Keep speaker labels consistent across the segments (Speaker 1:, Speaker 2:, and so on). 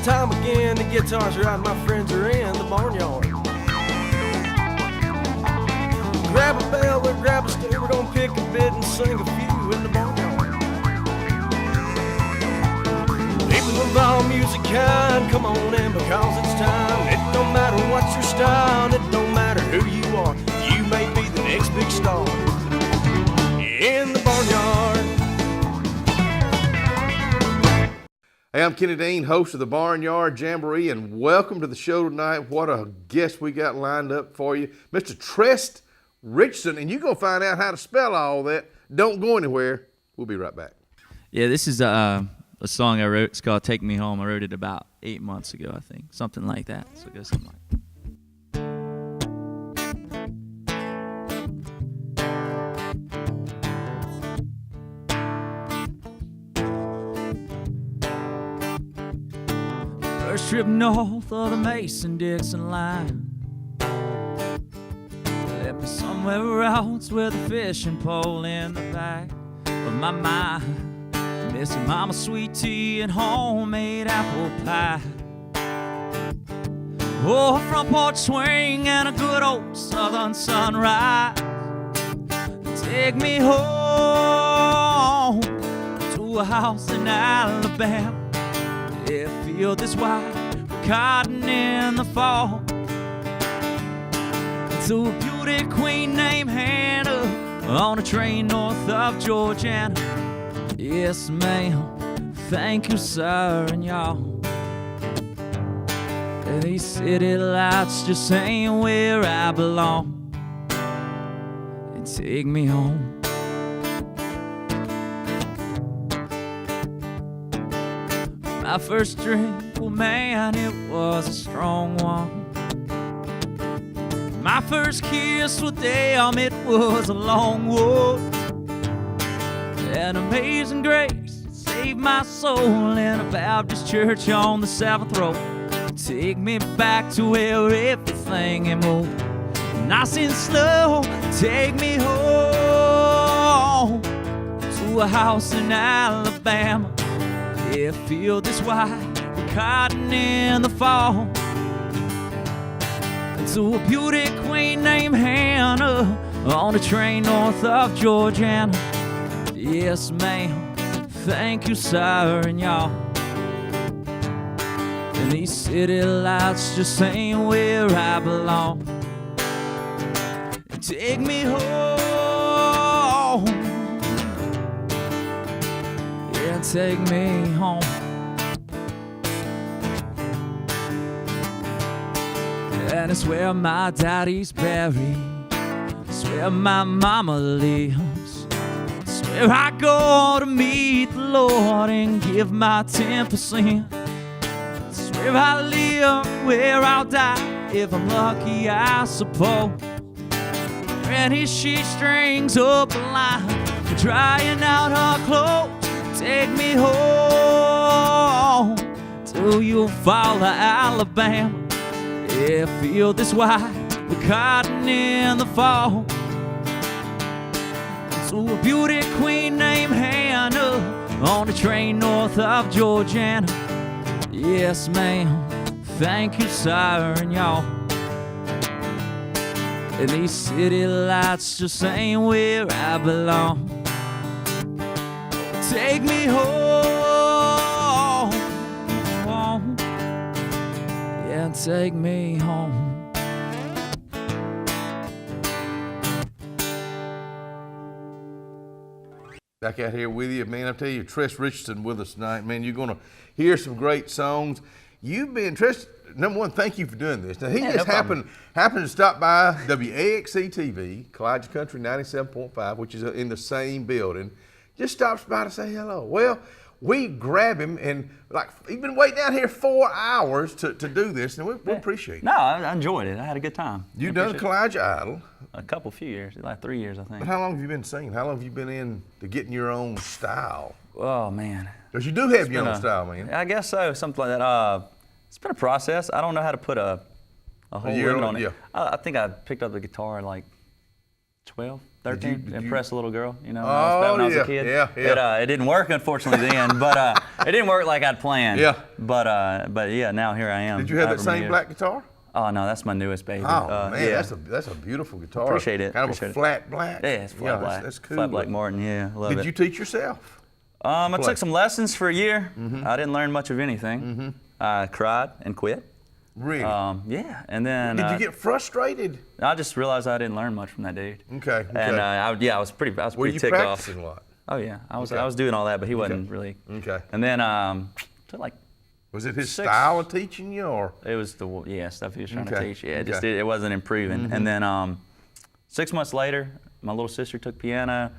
Speaker 1: time again, the guitar's right, my friends are in the barnyard. Grab a bell or grab a stick, we're gonna pick a bit and sing a few in the barnyard. People of all music kind, come on in because it's time. It don't matter what's your style, it don't matter who you are. You may be the next big star in the barnyard.
Speaker 2: Hey, I'm Kenny Dean, host of the Barnyard Jamboree, and welcome to the show tonight. What a guest we got lined up for you. Mr. Trest Richerson, and you're going to find out how to spell all that. Don't go anywhere. We'll be right back.
Speaker 3: Yeah, this is a song I wrote. It's called Take Me Home. I wrote it about 8 months ago, I think. Something like that. So it goes something like that. First trip north of the Mason-Dixon line left me somewhere else with a fishing pole in the back of my mind. Missing mama's sweet tea and homemade apple pie. Oh, a front porch swing and a good old southern sunrise. Take me home to a house in Alabama. It field this white cotton in the fall. To a beauty queen named Hannah on a train north of Georgiana. Yes, ma'am, thank you, sir, and y'all. These city lights just ain't where I belong. And take me home. My first drink, well, man, it was a strong one. My first kiss, well, damn, it was a long walk. An amazing grace saved my soul in a Baptist church on the 7th Road. Take me back to where everything had moved. Nice and slow, take me home to a house in Alabama. Yeah, field this white with cotton in the fall. And to a beauty queen named Hannah on a train north of Georgiana. Yes, ma'am, thank you, sir, and y'all. And these city lights just ain't where I belong. And take me home. Yeah, take me home. And it's where my daddy's buried. It's where my mama lives. It's where I go to meet the Lord and give my 10%. It's where I live, where I'll die, if I'm lucky, I suppose. And his sheet strings up a line for drying out her clothes. Take me home to you fall to Alabama. Yeah, feel this white with cotton in the fall. To a beauty queen named Hannah on a train north of Georgiana. Yes, ma'am, thank you, sir, and y'all. And these city lights just ain't where I belong. Take me home, yeah, take me home.
Speaker 2: Back out here with you, man. I tell you, Trest Richerson with us tonight, man. You're going to hear some great songs. You've been, Trest, number one, thank you for doing this. Now, he just happened to stop by WAXC TV, Kalijah Country 97.5, which is in the same building. Just stops by to say hello. Well, we grab him, and like he's been waiting out here 4 hours to do this, and we appreciate it.
Speaker 4: No, I enjoyed it. I had a good time.
Speaker 2: You've done Kalijah Idol.
Speaker 4: A few years, like 3 years, I think.
Speaker 2: But how long have you been singing? How long have you been into getting your own style?
Speaker 4: Oh, man.
Speaker 2: Because you do have your own style, man.
Speaker 4: I guess so, something like that. It's been a process. I don't know how to put a whole limit on it.
Speaker 2: Yeah.
Speaker 4: I think I picked up the guitar at like 12. 13, impress a little girl, you know,
Speaker 2: Oh,
Speaker 4: when I was
Speaker 2: yeah,
Speaker 4: a kid.
Speaker 2: yeah.
Speaker 4: It didn't work, unfortunately, then, but it didn't work like I'd planned.
Speaker 2: Yeah.
Speaker 4: But yeah, now here I am.
Speaker 2: Did you have that
Speaker 4: however many
Speaker 2: same
Speaker 4: years.
Speaker 2: black guitar?
Speaker 4: Oh, no, that's my newest baby.
Speaker 2: Oh, man,
Speaker 4: yeah.
Speaker 2: that's a beautiful guitar.
Speaker 4: Appreciate it.
Speaker 2: Kind of
Speaker 4: Appreciate
Speaker 2: a
Speaker 4: it.
Speaker 2: flat black.
Speaker 4: Yeah, it's flat black.
Speaker 2: That's cool.
Speaker 4: Flat black Martin, yeah, love it.
Speaker 2: Did you teach yourself?
Speaker 4: I
Speaker 2: play?
Speaker 4: took some lessons for a year. I didn't learn much of anything. I cried and quit.
Speaker 2: Really?
Speaker 4: Yeah, and then
Speaker 2: Did you get frustrated?
Speaker 4: I just realized I didn't learn much from that dude.
Speaker 2: Okay.
Speaker 4: And I was pretty
Speaker 2: Were you
Speaker 4: ticked off.
Speaker 2: practicing a lot?
Speaker 4: Oh yeah, I was doing all that, but he wasn't really.
Speaker 2: Okay.
Speaker 4: And then took like
Speaker 2: Was it his
Speaker 4: 6
Speaker 2: style of teaching you, or?
Speaker 4: it was the stuff he was trying to
Speaker 2: Okay,
Speaker 4: teach. Yeah,
Speaker 2: okay.
Speaker 4: it wasn't improving. And then 6 months later, my little sister took piano,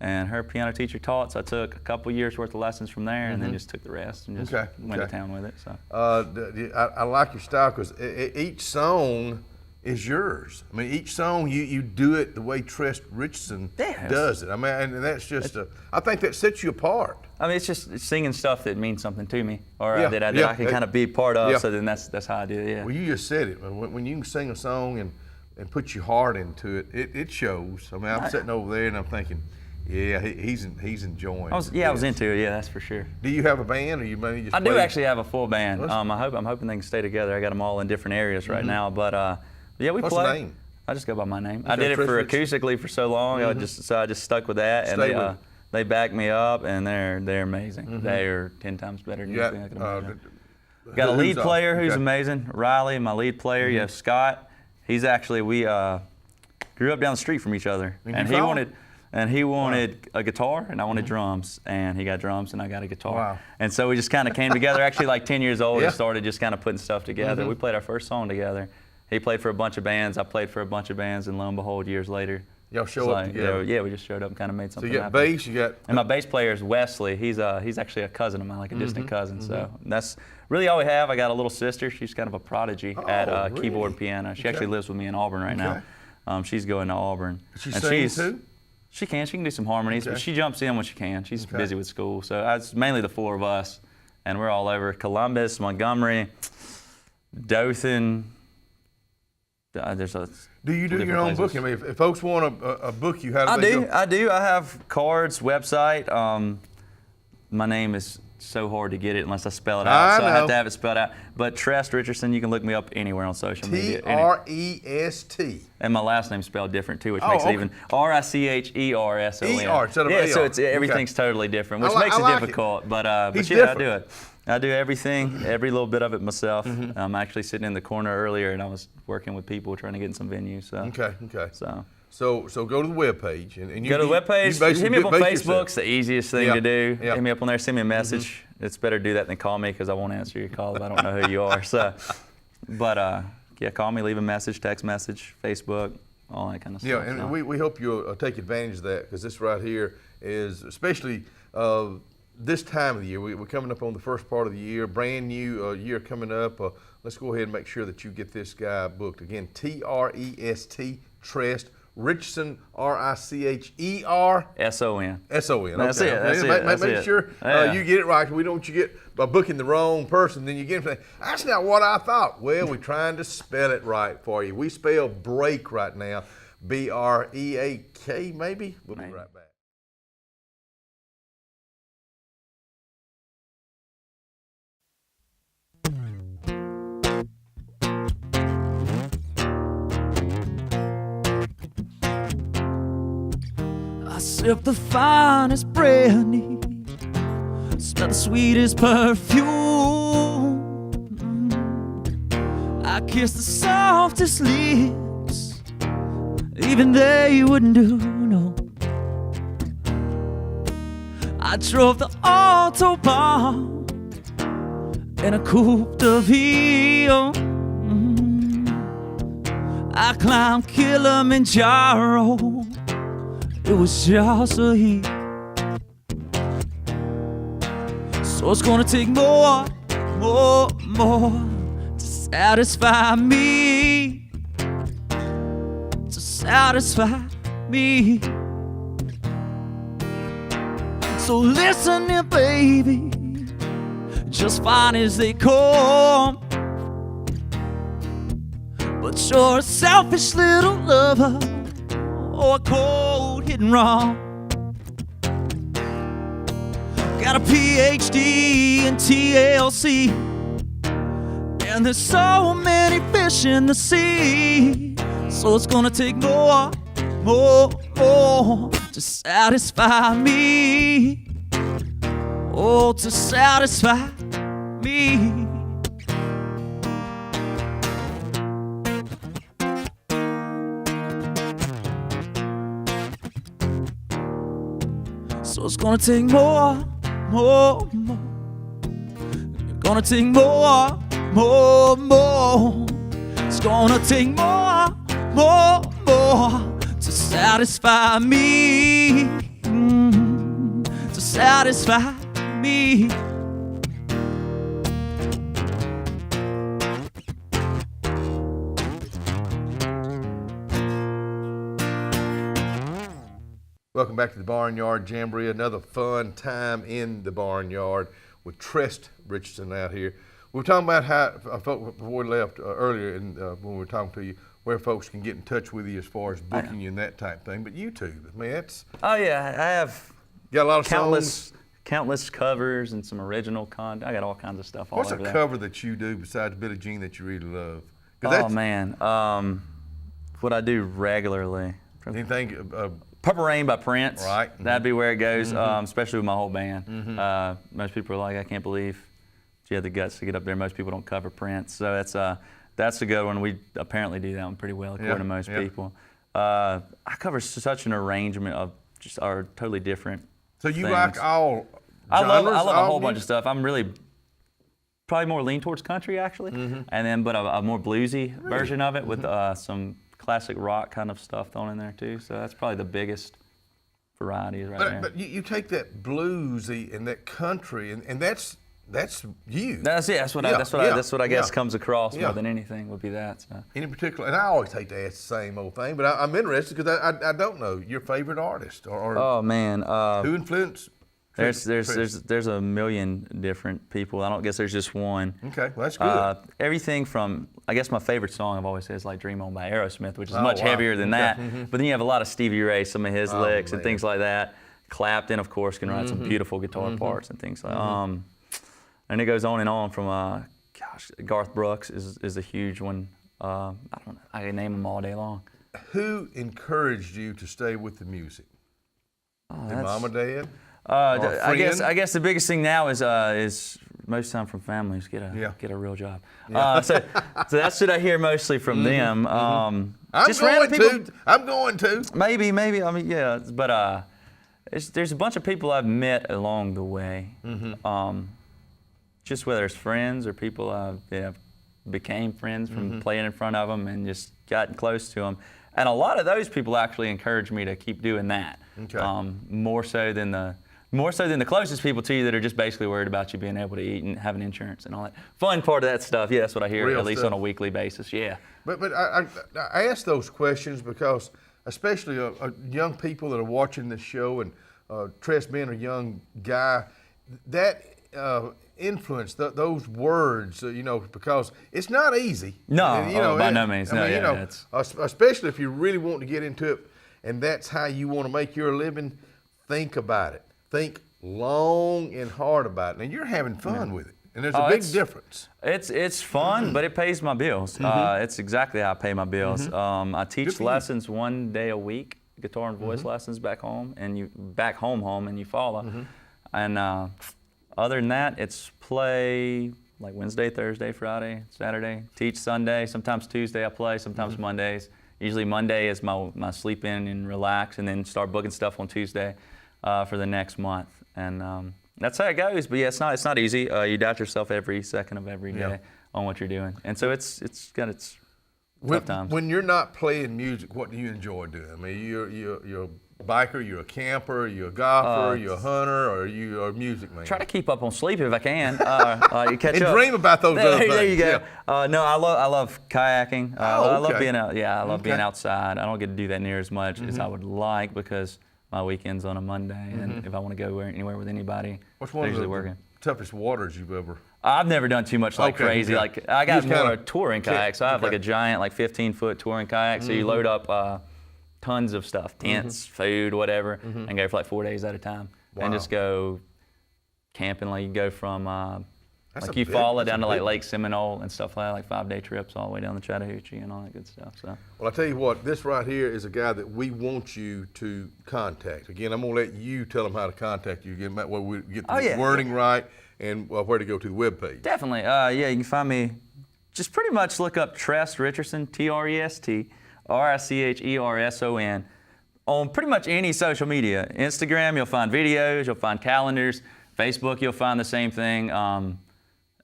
Speaker 4: and her piano teacher taught. So I took a couple years worth of lessons from there, and then just took the rest and just went to town with it. So.
Speaker 2: I like your style because each song is yours. I mean, each song you do it the way Trest Richerson does it. I mean, and that's just I think that sets you apart.
Speaker 4: I mean, it's just singing stuff that means something to me, or
Speaker 2: Yeah,
Speaker 4: that I
Speaker 2: yeah,
Speaker 4: can kind of be part of.
Speaker 2: yeah.
Speaker 4: So then that's how I do it. Yeah.
Speaker 2: Well, you just said it. When you can sing a song and put your heart into it, it shows. I mean, I'm sitting over there and I'm thinking, yeah, he's enjoying.
Speaker 4: I was into it. Yeah, that's for sure.
Speaker 2: Do you have a band, or you maybe just?
Speaker 4: I do
Speaker 2: play?
Speaker 4: actually have a full band. I'm hoping they can stay together. I got them all in different areas right now, but yeah, we
Speaker 2: What's
Speaker 4: play.
Speaker 2: the name?
Speaker 4: I just go by my name.
Speaker 2: Okay,
Speaker 4: I did it
Speaker 2: Trest
Speaker 4: for
Speaker 2: Richerson.
Speaker 4: acoustically for so long. I just stuck with that,
Speaker 2: Stay with it.
Speaker 4: and they back me up, and they're amazing. They are 10 times better than
Speaker 2: You got,
Speaker 4: anything I could imagine.
Speaker 2: who's
Speaker 4: Got a lead
Speaker 2: on?
Speaker 4: player who's
Speaker 2: Okay.
Speaker 4: amazing, Riley, my lead player. You have Scott. He's actually we grew up down the street from each other,
Speaker 2: And you followed?
Speaker 4: he wanted a guitar, and I wanted drums, and he got drums, and I got a guitar.
Speaker 2: Wow.
Speaker 4: And so we just kind of came together. Actually, like 10 years old,
Speaker 2: Yeah.
Speaker 4: and started just kind of putting stuff together. We played our first song together. He played for a bunch of bands. I played for a bunch of bands, and lo and behold, years later,
Speaker 2: Y'all show
Speaker 4: it's
Speaker 2: up
Speaker 4: like,
Speaker 2: together.
Speaker 4: Yeah, we just showed up and kind of made
Speaker 2: So
Speaker 4: something
Speaker 2: you got
Speaker 4: happen.
Speaker 2: bass, you got.
Speaker 4: And my bass player is Wesley. He's actually a cousin of mine, like a distant cousin. So that's really all we have. I got a little sister. She's kind of a prodigy at
Speaker 2: really?
Speaker 4: keyboard and piano. She actually lives with me in Auburn right
Speaker 2: Okay.
Speaker 4: now. She's going to Auburn.
Speaker 2: She
Speaker 4: And
Speaker 2: sings too?
Speaker 4: She can. She can do some harmonies,
Speaker 2: Okay.
Speaker 4: but she jumps in when she can. She's busy with school. So it's mainly the 4 of us. And we're all over Columbus, Montgomery, Dothan. There's a
Speaker 2: Do you do
Speaker 4: different
Speaker 2: your own
Speaker 4: places.
Speaker 2: booking? I mean, if folks want a book you, how do they go?
Speaker 4: I do. I have cards, website. My name is so hard to get it unless I spell it out.
Speaker 2: I
Speaker 4: So I have
Speaker 2: know.
Speaker 4: to have it spelled out. But Trest Richerson, you can look me up anywhere on social media.
Speaker 2: Trest.
Speaker 4: And my last name's spelled different too, which
Speaker 2: Oh,
Speaker 4: makes
Speaker 2: okay.
Speaker 4: it even Richerson.
Speaker 2: ER instead of
Speaker 4: Yeah, so
Speaker 2: AR.
Speaker 4: it's everything's totally different, which
Speaker 2: I
Speaker 4: makes
Speaker 2: like
Speaker 4: it
Speaker 2: it.
Speaker 4: difficult. But
Speaker 2: He's
Speaker 4: yeah, I
Speaker 2: different.
Speaker 4: do it. I do everything, every little bit of it myself. I'm actually sitting in the corner earlier, and I was working with people trying to get in some venues. So.
Speaker 2: Okay. So go to the webpage and you
Speaker 4: Go to the webpage.
Speaker 2: you basically
Speaker 4: Hit me up on
Speaker 2: base
Speaker 4: Facebook.
Speaker 2: yourself.
Speaker 4: It's the easiest thing
Speaker 2: Yeah,
Speaker 4: to do.
Speaker 2: yeah.
Speaker 4: Hit me up on there. Send me a message. It's better to do that than call me because I won't answer your call if I don't know who you are. So, but yeah, call me, leave a message, text message, Facebook, all that kind of
Speaker 2: Yeah,
Speaker 4: stuff.
Speaker 2: and
Speaker 4: so.
Speaker 2: we hope you'll take advantage of that, because this right here is, especially this time of the year, we're coming up on the first part of the year, brand new year coming up. Let's go ahead and make sure that you get this guy booked. Again, Trest, Trest, Richerson, Richer.
Speaker 4: S-O-N.
Speaker 2: S-O-N.
Speaker 4: That's
Speaker 2: okay.
Speaker 4: it, that's
Speaker 2: Okay.
Speaker 4: it, that's
Speaker 2: Make
Speaker 4: it.
Speaker 2: sure
Speaker 4: Yeah.
Speaker 2: you get it right. We don't want you get by booking the wrong person, then you get them saying, that's not what I thought. Well, we're trying to spell it right for you. We spell break right now, B-R-E-A-K maybe. We'll be
Speaker 4: Maybe.
Speaker 2: right back.
Speaker 3: I sip the finest brandy, smell the sweetest perfume. I kiss the softest lips, even they wouldn't do, no. I drove the Autobahn in a coupe de ville. I climbed Kilimanjaro. It was just a heat. So it's gonna take more to satisfy me. To satisfy me. So listen here, baby, just fine as they come. But you're a selfish little lover, or a cold hit and run. Got a PhD in TLC, and there's so many fish in the sea. So it's gonna take more to satisfy me. Oh, to satisfy me. So it's gonna take more. Gonna take more. It's gonna take more to satisfy me. To satisfy me.
Speaker 2: Welcome back to the Barnyard Jamboree. Another fun time in the barnyard with Trest Richerson out here. We were talking about how, before we left earlier, when we were talking to you, where folks can get in touch with you as far as booking you and that type thing. But YouTube, I mean, that's...
Speaker 4: Oh yeah, I have
Speaker 2: got a lot of
Speaker 4: countless covers and some original content. I got all kinds of stuff all over there.
Speaker 2: What's a cover that you do besides Billie Jean that you really love?
Speaker 4: Oh man, what I do regularly.
Speaker 2: Anything...
Speaker 4: Purple Rain by Prince.
Speaker 2: Right.
Speaker 4: That'd be where it goes, especially with my whole band. Most people are like, I can't believe you had the guts to get up there. Most people don't cover Prince. So that's a good one. We apparently do that one pretty well, according to most people. I cover such an arrangement of just our totally different
Speaker 2: So you
Speaker 4: things.
Speaker 2: like all
Speaker 4: I
Speaker 2: genres,
Speaker 4: love a
Speaker 2: all
Speaker 4: whole bunch of
Speaker 2: music?
Speaker 4: stuff. I'm really probably more lean towards country, actually. And then, but a more bluesy version of it with some classic rock kind of stuff thrown in there too. So that's probably the biggest variety right there.
Speaker 2: But you take that bluesy and that country, and that's you.
Speaker 4: That's it. That's what I guess comes across more than anything would be that. So.
Speaker 2: Any particular, and I always hate to ask the same old thing, but I'm interested because I don't know your favorite artist or
Speaker 4: oh man,
Speaker 2: who influenced.
Speaker 4: There's a million different people. I don't guess there's just one.
Speaker 2: Okay, well, that's good.
Speaker 4: Everything from, I guess my favorite song I've always said is like Dream On by Aerosmith, which is much heavier than that. But then you have a lot of Stevie Ray, some of his licks and things like that. Clapton, of course, can write some beautiful guitar parts and things like that. And it goes on and on from, Garth Brooks is a huge one. I can name them all day long.
Speaker 2: Who encouraged you to stay with the music? Did mom or dad?
Speaker 4: I guess the biggest thing now is most time from families get a real job. So that's what I hear mostly from them. I'm
Speaker 2: going to.
Speaker 4: Maybe. I mean, yeah. But there's a bunch of people I've met along the way. Just whether it's friends or people I've became friends from playing in front of them and just gotten close to them. And a lot of those people actually encourage me to keep doing that. Okay. More so than the closest people to you that are just basically worried about you being able to eat and having insurance and all that fun part of that stuff. Yeah, that's what I hear at least on a weekly basis. Yeah.
Speaker 2: But I ask those questions because, especially young people that are watching this show, and Trest being a young guy, that influence those words, because it's not easy.
Speaker 4: No, by no means.
Speaker 2: Especially if you really want to get into it, and that's how you want to make your living. Think about it. Think long and hard about it. And you're having fun with it. And there's a big difference.
Speaker 4: It's fun, but it pays my bills. It's exactly how I pay my bills. I teach lessons 1 day a week, guitar and voice lessons back home, and you home in Eufaula. And other than that, it's play like Wednesday, Thursday, Friday, Saturday, teach Sunday. Sometimes Tuesday I play, sometimes Mondays. Usually Monday is my sleep in and relax, and then start booking stuff on Tuesday for the next month. And that's how it goes. But yeah, it's not easy. You doubt yourself every second of every day on what you're doing. And so it's got its tough times.
Speaker 2: When you're not playing music, what do you enjoy doing? I mean, you're a biker, you're a camper, you're a golfer, you're a hunter, or you're a music man?
Speaker 4: Try to keep up on sleep if I can. You catch
Speaker 2: and
Speaker 4: up.
Speaker 2: Dream about those other things.
Speaker 4: There you go.
Speaker 2: Yeah.
Speaker 4: No, I love kayaking. I love being out. Yeah, I love being
Speaker 2: Okay.
Speaker 4: outside. I don't get to do that near as much as I would like because my weekend's on a Monday, and if I want to go anywhere with anybody,
Speaker 2: What's one of the toughest waters you've ever?
Speaker 4: I've never done too much crazy.
Speaker 2: Okay.
Speaker 4: Like I got
Speaker 2: You just
Speaker 4: more
Speaker 2: kinda
Speaker 4: touring kayaks. So I have like a giant 15-foot touring kayak. So you load up tons of stuff, tents, food, whatever, and go for like 4 days at a time. And just go camping. Like you go from like Eufaula down to like Lake Seminole and stuff like 5-day trips all the way down the Chattahoochee and all that good stuff. So.
Speaker 2: Well, I tell you what, this right here is a guy that we want you to contact. Again, I'm gonna let you tell them how to contact you again, where we get the wording right and where to go to the webpage.
Speaker 4: Definitely. Yeah, you can find me. Just pretty much look up Trest Richerson, Trest, Richerson, on pretty much any social media. Instagram, you'll find videos, you'll find calendars. Facebook, you'll find the same thing.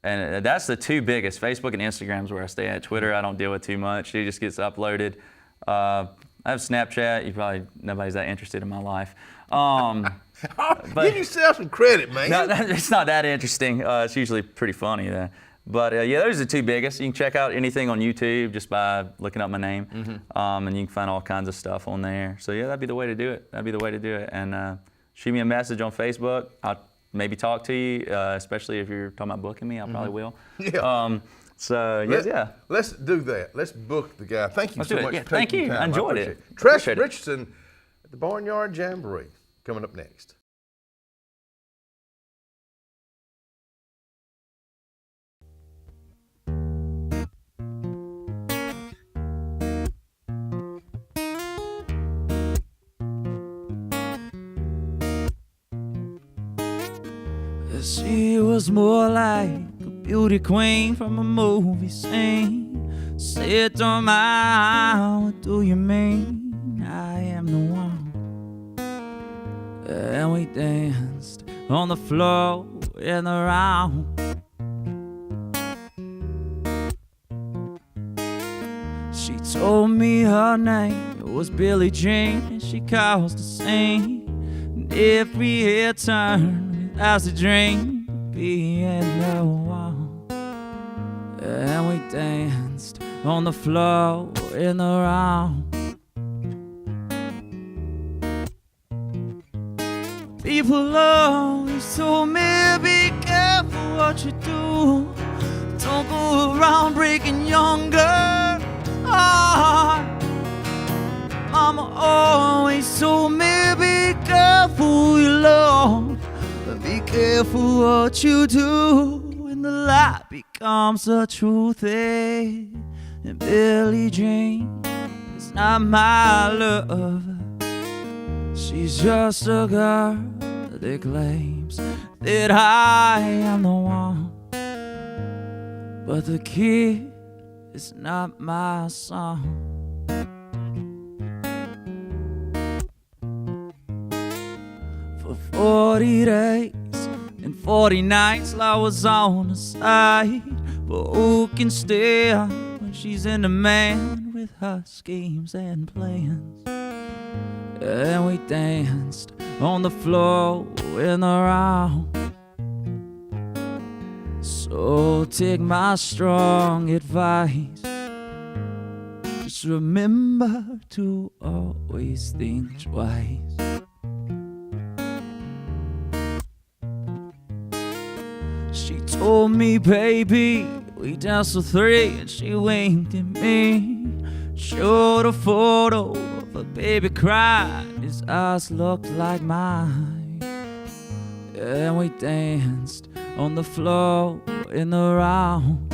Speaker 4: And that's the two biggest. Facebook and Instagram is where I stay at. Twitter, I don't deal with too much. It just gets uploaded. I have Snapchat. Nobody's that interested in my life. But
Speaker 2: give yourself some credit, man.
Speaker 4: No, it's not that interesting. It's usually pretty funny though. But yeah, those are the two biggest. You can check out anything on YouTube just by looking up my name, and you can find all kinds of stuff on there. So yeah, that'd be the way to do it. And shoot me a message on Facebook. I'll maybe talk to you, especially if you're talking about booking me. I probably will.
Speaker 2: Yeah. Let's do that. Let's book the guy. Thank you so much for taking the time.
Speaker 4: I enjoyed it.
Speaker 2: Trest Richerson at the Barnyard Jamboree coming up next.
Speaker 3: She was more like a beauty queen from a movie scene. Said, don't mind, what do you mean? I am the one. And we danced on the floor in the round. She told me her name was Billie Jean, and she caused a scene. And every head turned as a dream, being the one. And we danced on the floor in the round. People always told me, be careful what you do. Don't go around breaking young girls' heart. Mama always told me, be careful you love. Be careful what you do when the lie becomes the truth. And Billie Jean is not my love. She's just a girl that claims that I am the one. But the kid is not my son. For 40 days and 40 nights I was on the side. But who can stay when she's in demand with her schemes and plans? And we danced on the floor in the round. So take my strong advice. Just remember to always think twice. She told me, baby, we danced for 3, and she winked at me. Showed a photo of a baby crying, his eyes looked like mine. And we danced on the floor in the round.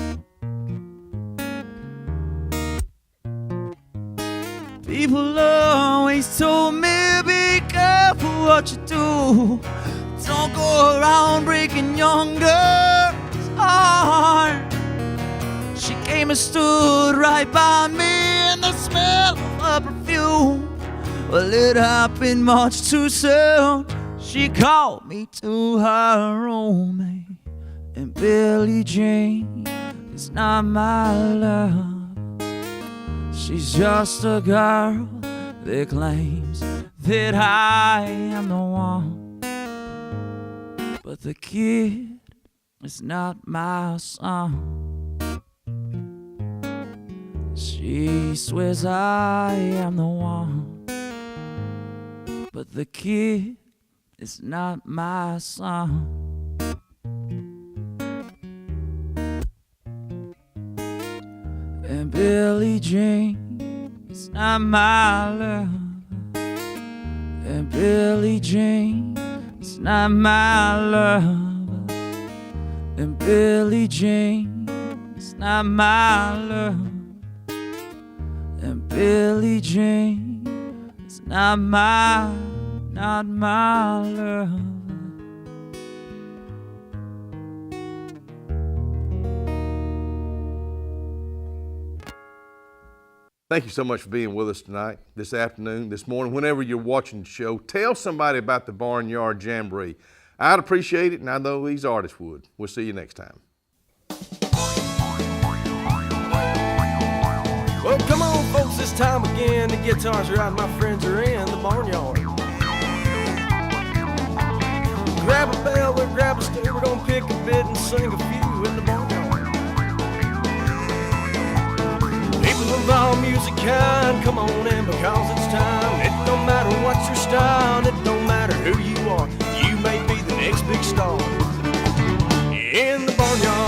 Speaker 3: People always told me, be careful what you do. Don't go around breaking young girls' heart. She came and stood right by me, and the smell of her perfume, well, it happened much too soon. She called me to her room, and Billie Jean is not my love. She's just a girl that claims that I am the one. But the kid is not my son. She swears I am the one. But the kid is not my son. And Billie Jean is not my love. Billie Jean is not my love, and Billie Jean is not my love, and Billie Jean is not my love.
Speaker 2: Thank you so much for being with us tonight, this afternoon, this morning, whenever you're watching the show. Tell somebody about the Barnyard Jamboree. I'd appreciate it, and I know these artists would. We'll see you next time.
Speaker 1: Well, come on, folks, this time again. The guitars are out, my friends are in the barnyard. Grab a bell or grab a stool, we're gonna pick a bit and sing a few in the barnyard. People of all music kind, come on in because it's time. It don't matter what's your style, it don't matter who you are. You may be the next big star in the barnyard.